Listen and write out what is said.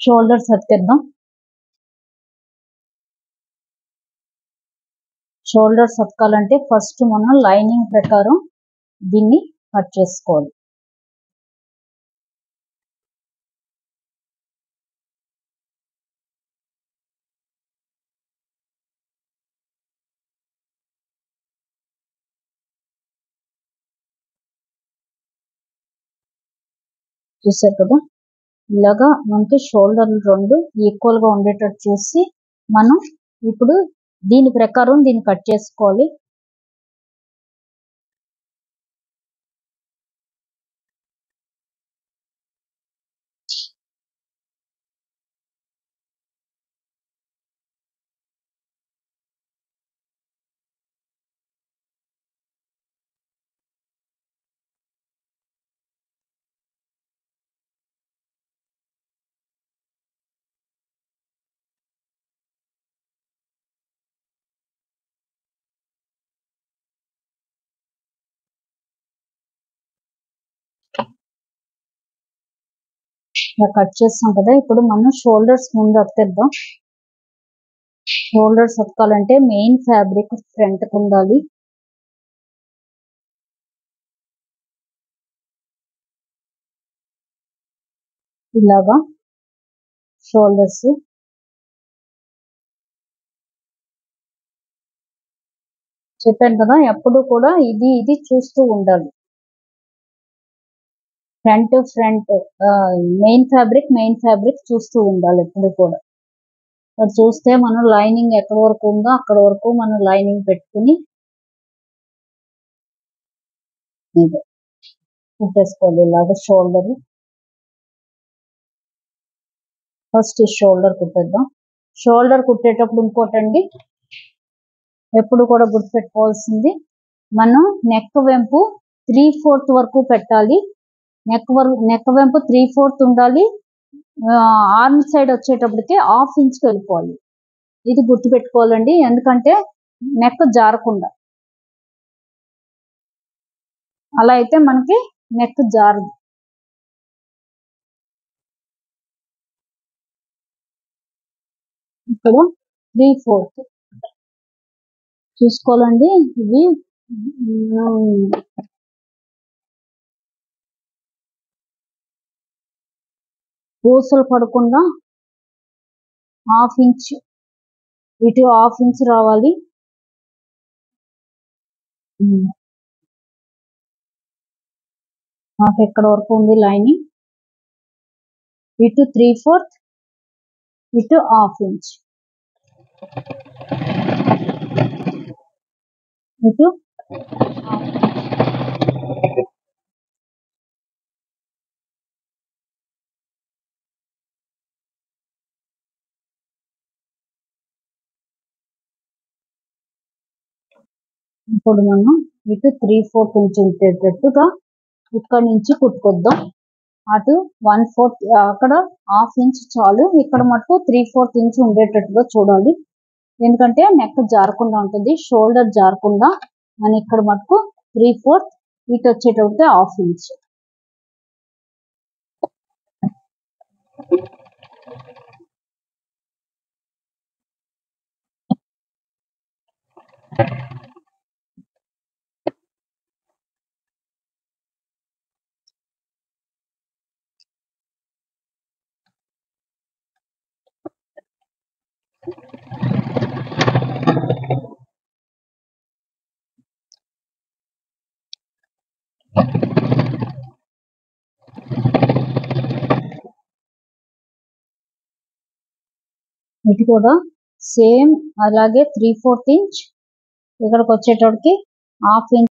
Shoulders అతికేద్దాం. Shoulders అతకాలంటే first మనం lining ప్రకారం దీన్ని కట్ చేసుకోవాలి. చూసారు కదా, ఇలాగా మనకి షోల్డర్లు రెండు ఈక్వల్ గా ఉండేటట్టు చూసి మనం ఇప్పుడు దీని ప్రకారం దీన్ని కట్ చేసుకోవాలి. ఇలా కట్ చేస్తాం కదా, ఇప్పుడు మనం షోల్డర్స్ ముందు అతికేద్దాం. షోల్డర్స్ అతకాలంటే మెయిన్ ఫ్యాబ్రిక్ ఫ్రంట్ కు ఉండాలి. ఇలాగా షోల్డర్స్ చెప్పాను కదా, ఎప్పుడు కూడా ఇది చూస్తూ ఉండాలి. ఫ్రంట్ మెయిన్ ఫ్యాబ్రిక్ చూస్తూ ఉండాలి ఎప్పుడు కూడా. అది చూస్తే మనం లైనింగ్ ఎక్కడ వరకు ఉందో అక్కడ వరకు మనం లైనింగ్ పెట్టుకుని కుట్టేసుకోవాలి. ఇలాగా షోల్డర్ ఫస్ట్ షోల్డర్ కుట్టేద్దాం. షోల్డర్ కుట్టేటప్పుడు ఇంకోటండి, ఎప్పుడు కూడా గుర్తుపెట్టుకోవాల్సింది, మనం నెక్ వెంపు 3/4 వరకు పెట్టాలి. నెక్ వెంపు 3/4 ఉండాలి. ఆర్మ్ సైడ్ వచ్చేటప్పటికి 1/2 ఇంచ్కి వెళ్ళిపోవాలి. ఇది గుర్తుపెట్టుకోవాలండి, ఎందుకంటే నెక్ జారకుండా. అలా అయితే మనకి నెక్ జారదు. ఇక్కడ 3/4 చూసుకోవాలండి. ఇవి పూసలు పడకుండా 1/2 ఇంచ్ ఇటు 1/2 ఇంచ్ రావాలి. నాకు ఎక్కడ వరకు ఉంది లైనింగ్, ఇటు 3/4 ఇటు 1/2 ఇంచ్, ఇటు ఇప్పుడు మనం ఇటు 3/4 ఇంచ్ ఉండేటట్టుగా ఇక్కడ నుంచి కుట్టుకొద్దాం. అటు 1/4 అక్కడ 1/2 ఇంచ్ చాలు, ఇక్కడ మటుకు 3/4 ఇంచ్ ఉండేటట్టుగా చూడాలి. ఎందుకంటే నెక్ జారకుండా ఉంటుంది, షోల్డర్ జారకుండా. మనం ఇక్కడ మటుకు 3/4 ఇటు వచ్చేటప్పుడు 1/2 ఇంచ్. ఇది కూడా సేమ్ అలాగే 3/4 ఇంచ్, ఇక్కడికి వచ్చేటప్పటికి 1/2 ఇంచ్